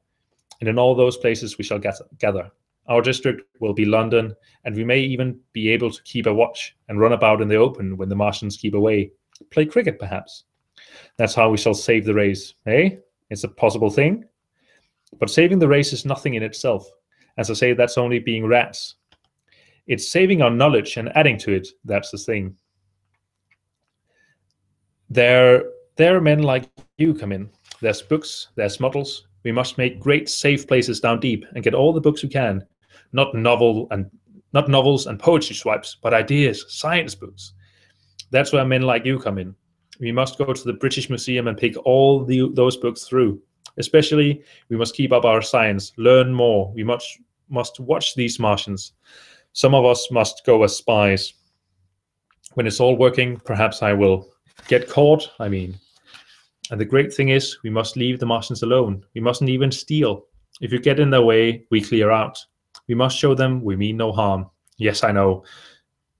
And in all those places we shall gather. Our district will be London, and we may even be able to keep a watch and run about in the open when the Martians keep away. Play cricket, perhaps. That's how we shall save the race, eh? It's a possible thing. But saving the race is nothing in itself. As I say, that's only being rats. It's saving our knowledge and adding to it, that's the thing. There are men like you come in. There's books, there's models. We must make great safe places down deep and get all the books we can. Not novels and poetry swipes, but ideas, science books. That's where men like you come in. We must go to the British Museum and pick all those books through. Especially, we must keep up our science, learn more. We must watch these Martians. Some of us must go as spies. When it's all working, perhaps I will get caught, I mean. And the great thing is, we must leave the Martians alone. We mustn't even steal. If you get in their way, we clear out. We must show them we mean no harm. Yes, I know.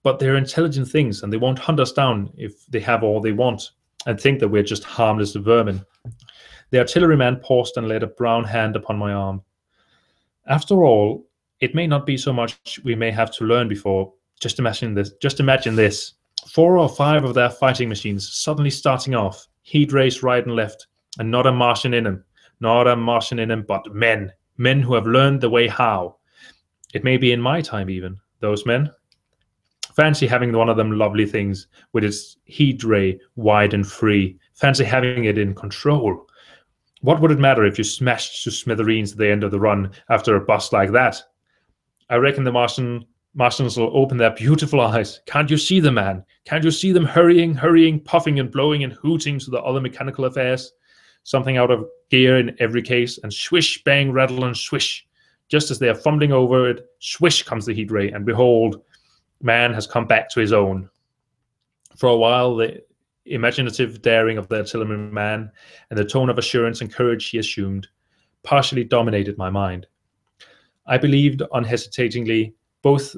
But they're intelligent things, and they won't hunt us down if they have all they want and think that we're just harmless vermin. The artilleryman paused and laid a brown hand upon my arm. After all, it may not be so much we may have to learn before. Just imagine this. 4 or 5 of their fighting machines suddenly starting off, heat rays right and left, and not a Martian in them. Not a Martian in them, but men. Men who have learned the way how. It may be in my time even, those men. Fancy having one of them lovely things with its heat ray wide and free. Fancy having it in control. What would it matter if you smashed to smithereens at the end of the run after a bust like that? I reckon the Martians will open their beautiful eyes. Can't you see them, man? Can't you see them hurrying, puffing and blowing and hooting to the other mechanical affairs? Something out of gear in every case, and swish, bang, rattle, and swish. Just as they are fumbling over it, swish comes the heat ray, and behold, man has come back to his own. For a while, the imaginative daring of the artilleryman and the tone of assurance and courage he assumed partially dominated my mind. I believed unhesitatingly both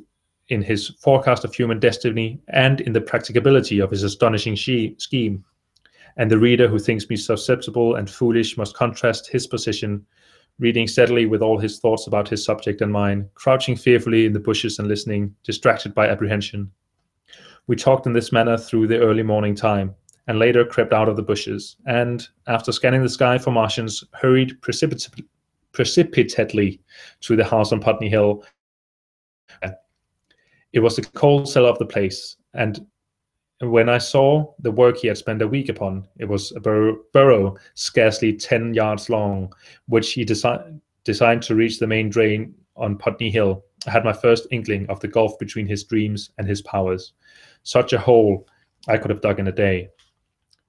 in his forecast of human destiny and in the practicability of his astonishing scheme. And the reader who thinks me susceptible and foolish must contrast his position, reading steadily with all his thoughts about his subject and mine, crouching fearfully in the bushes and listening, distracted by apprehension. We talked in this manner through the early morning time, and later crept out of the bushes, and, after scanning the sky for Martians, hurried precipitately to the house on Putney Hill. It was the coal cellar of the place, and when I saw the work he had spent a week upon, it was a burrow scarcely 10 yards long, which he designed to reach the main drain on Putney Hill. I had my first inkling of the gulf between his dreams and his powers. Such a hole I could have dug in a day.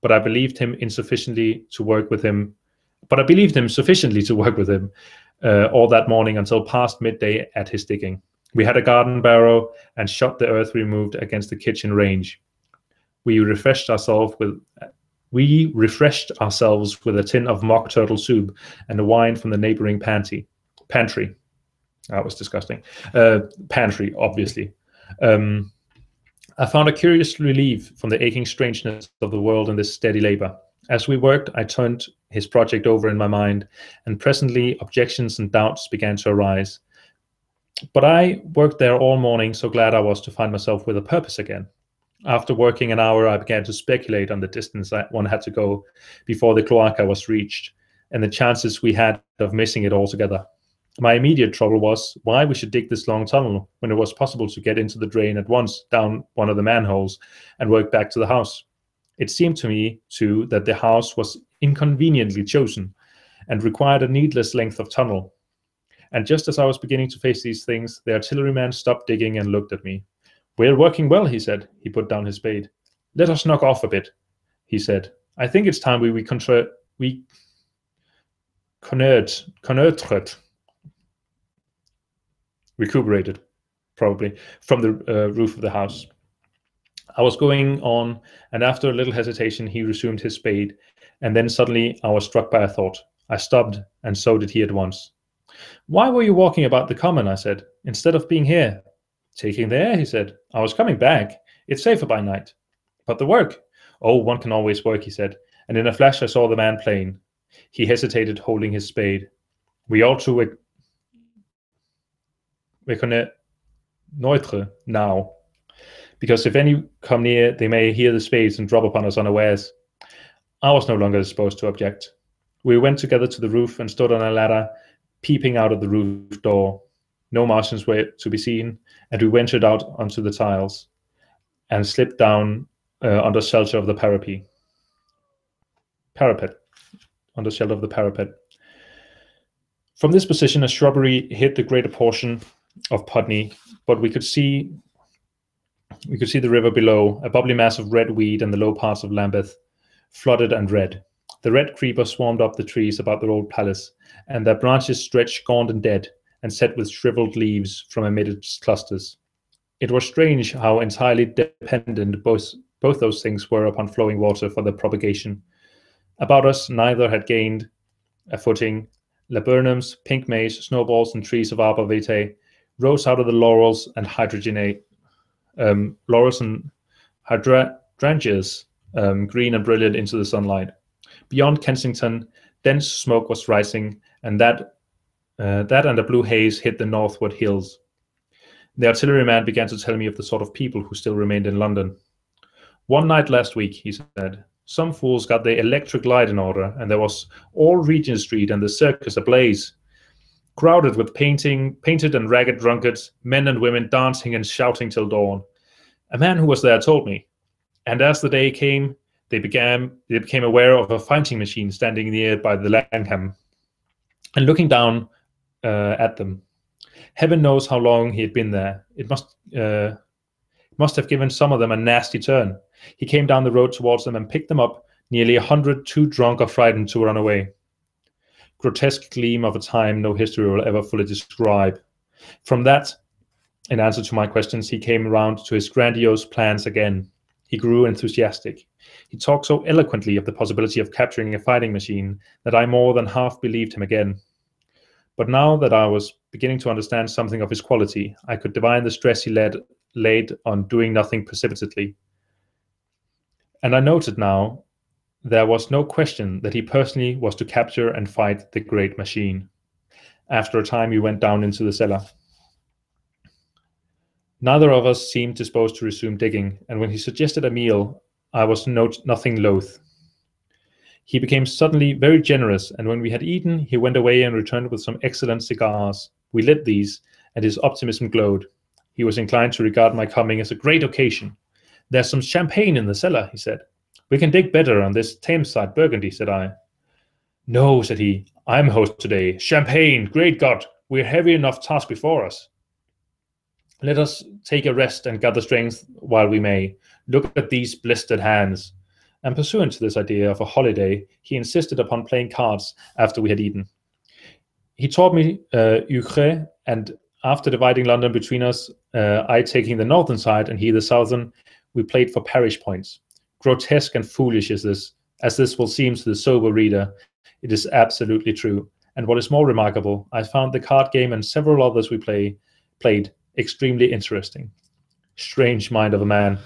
But I believed him sufficiently to work with him all that morning until past midday at his digging. We had a garden barrow and shot the earth removed against the kitchen range. We refreshed ourselves with a tin of mock turtle soup and a wine from the neighboring pantry. That was disgusting. Pantry, obviously. I found a curious relief from the aching strangeness of the world in this steady labor. As we worked, I turned his project over in my mind, and presently objections and doubts began to arise. But I worked there all morning, so glad I was to find myself with a purpose again. After working an hour, I began to speculate on the distance one had to go before the cloaca was reached, and the chances we had of missing it altogether. My immediate trouble was why we should dig this long tunnel when it was possible to get into the drain at once down one of the manholes and work back to the house. It seemed to me, too, that the house was inconveniently chosen and required a needless length of tunnel. And just as I was beginning to face these things, the artilleryman stopped digging and looked at me. "We're working well," he said. He put down his spade. "Let us knock off a bit," he said. "I think it's time we recuperated, probably, from the roof of the house." I was going on, and after a little hesitation, he resumed his spade, and then suddenly I was struck by a thought. I stopped, and so did he at once. "Why were you walking about the common?" I said, "instead of being here?" "Taking the air," he said. "I was coming back. It's safer by night." "But the work?" "Oh, one can always work," he said, and in a flash I saw the man plain. He hesitated, holding his spade. "We ought to reconnoitre now, because if any come near, they may hear the spades and drop upon us unawares." I was no longer disposed to object. We went together to the roof and stood on a ladder, peeping out of the roof door. No Martians were to be seen, and we ventured out onto the tiles and slipped down under shelter of the parapet. Under shelter of the parapet. From this position, a shrubbery hid the greater portion of Putney, but we could see the river below, a bubbly mass of red weed, and the low parts of Lambeth, flooded and red. The red creeper swarmed up the trees about the old palace, and their branches stretched gaunt and dead, and set with shriveled leaves from amid its clusters. It was strange how entirely dependent both those things were upon flowing water for their propagation. About us, neither had gained a footing. Laburnums, pink maize, snowballs, and trees of arbor vitae rose out of the laurels and hydrangeas, green and brilliant into the sunlight. Beyond Kensington, dense smoke was rising, and that and a blue haze hid the northward hills. The artilleryman began to tell me of the sort of people who still remained in London. "One night last week," he said, "some fools got the electric light in order, and there was all Regent Street and the circus ablaze, crowded with painted and ragged drunkards, men and women dancing and shouting till dawn. A man who was there told me. And as the day came, they became aware of a fighting machine standing near by the Langham, and looking down at them. Heaven knows how long he had been there. It must have given some of them a nasty turn. He came down the road towards them and picked them up, nearly 100, too drunk or frightened to run away. Grotesque gleam of a time no history will ever fully describe. From that, in answer to my questions, he came round to his grandiose plans again. He grew enthusiastic. He talked so eloquently of the possibility of capturing a fighting machine that I more than half believed him again. But now that I was beginning to understand something of his quality, I could divine the stress he laid on doing nothing precipitately. And I noted now there was no question that he personally was to capture and fight the great machine. After a time, we went down into the cellar. Neither of us seemed disposed to resume digging, and when he suggested a meal, I was nothing loath. He became suddenly very generous, and when we had eaten, he went away and returned with some excellent cigars. We lit these, and his optimism glowed. He was inclined to regard my coming as a great occasion. "There's some champagne in the cellar," he said. "We can dig better on this Thameside Burgundy," said I. "No," said he, "I'm host today. Champagne, great God, we're heavy enough task before us. Let us take a rest and gather strength while we may. Look at these blistered hands." And pursuant to this idea of a holiday, he insisted upon playing cards after we had eaten. He taught me Euchre, and after dividing London between us, I taking the northern side and he the southern, we played for parish points. Grotesque and foolish is this, as this will seem to the sober reader. It is absolutely true. And what is more remarkable, I found the card game and several others we played extremely interesting. Strange mind of a man,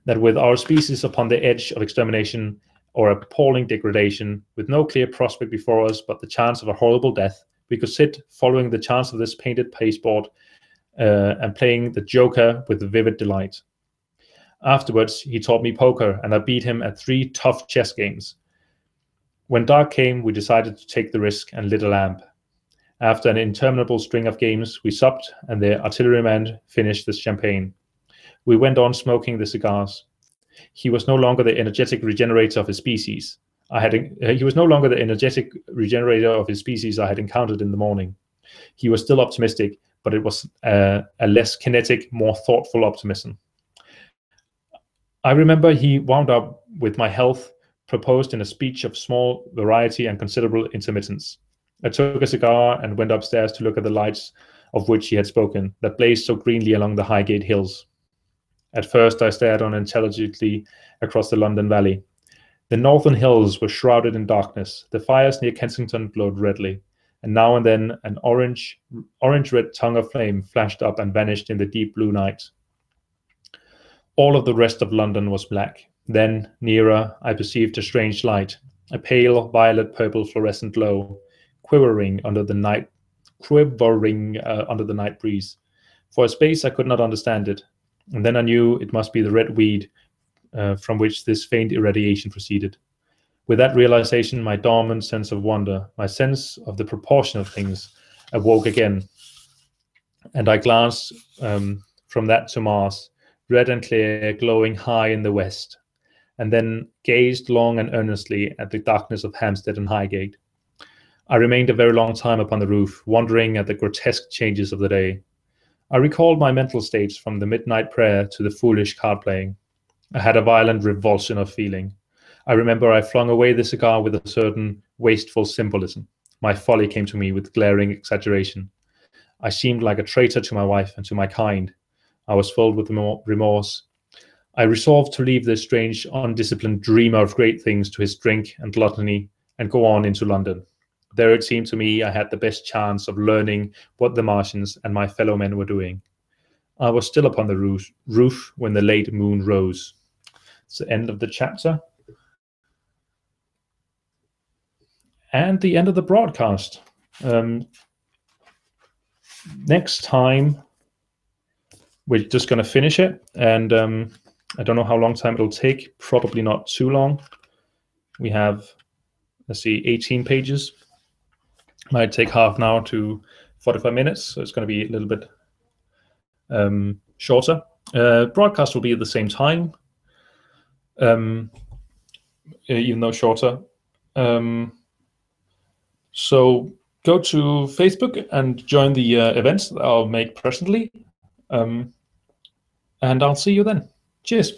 that with our species upon the edge of extermination or appalling degradation, with no clear prospect before us but the chance of a horrible death, we could sit following the chance of this painted pasteboard and playing the joker with vivid delight. Afterwards, he taught me poker, and I beat him at 3 tough chess games. When dark came, we decided to take the risk and lit a lamp. After an interminable string of games, we supped, and the artilleryman finished the champagne. We went on smoking the cigars. He was no longer the energetic regenerator of his species. He was no longer the energetic regenerator of his species I had encountered in the morning. He was still optimistic, but it was a less kinetic, more thoughtful optimism. I remember he wound up with my health proposed in a speech of small variety and considerable intermittence. I took a cigar and went upstairs to look at the lights of which he had spoken, that blazed so greenly along the Highgate hills. At first I stared unintelligently across the London Valley. The northern hills were shrouded in darkness. The fires near Kensington glowed redly, and now and then an orange-red tongue of flame flashed up and vanished in the deep blue night. All of the rest of London was black. Then, nearer, I perceived a strange light, a pale violet-purple fluorescent glow, quivering under the night breeze. For a space I could not understand it, and then I knew it must be the red weed from which this faint irradiation proceeded. With that realization, my dormant sense of wonder, my sense of the proportion of things, awoke again, and I glanced from that to Mars, red and clear, glowing high in the west, and then gazed long and earnestly at the darkness of Hampstead and Highgate. I remained a very long time upon the roof, wondering at the grotesque changes of the day. I recalled my mental states from the midnight prayer to the foolish card playing. I had a violent revulsion of feeling. I remember I flung away the cigar with a certain wasteful symbolism. My folly came to me with glaring exaggeration. I seemed like a traitor to my wife and to my kind. I was filled with remorse. I resolved to leave this strange, undisciplined dreamer of great things to his drink and gluttony and go on into London. There it seemed to me I had the best chance of learning what the Martians and my fellow men were doing. I was still upon the roof when the late moon rose. It's the end of the chapter. And the end of the broadcast. Next time, we're just going to finish it. And I don't know how long time it'll take. Probably not too long. We have, let's see, 18 pages. Might take half an hour to 45 minutes. So it's going to be a little bit shorter. Broadcast will be at the same time, even though shorter. So go to Facebook and join the events that I'll make presently. And I'll see you then. Cheers.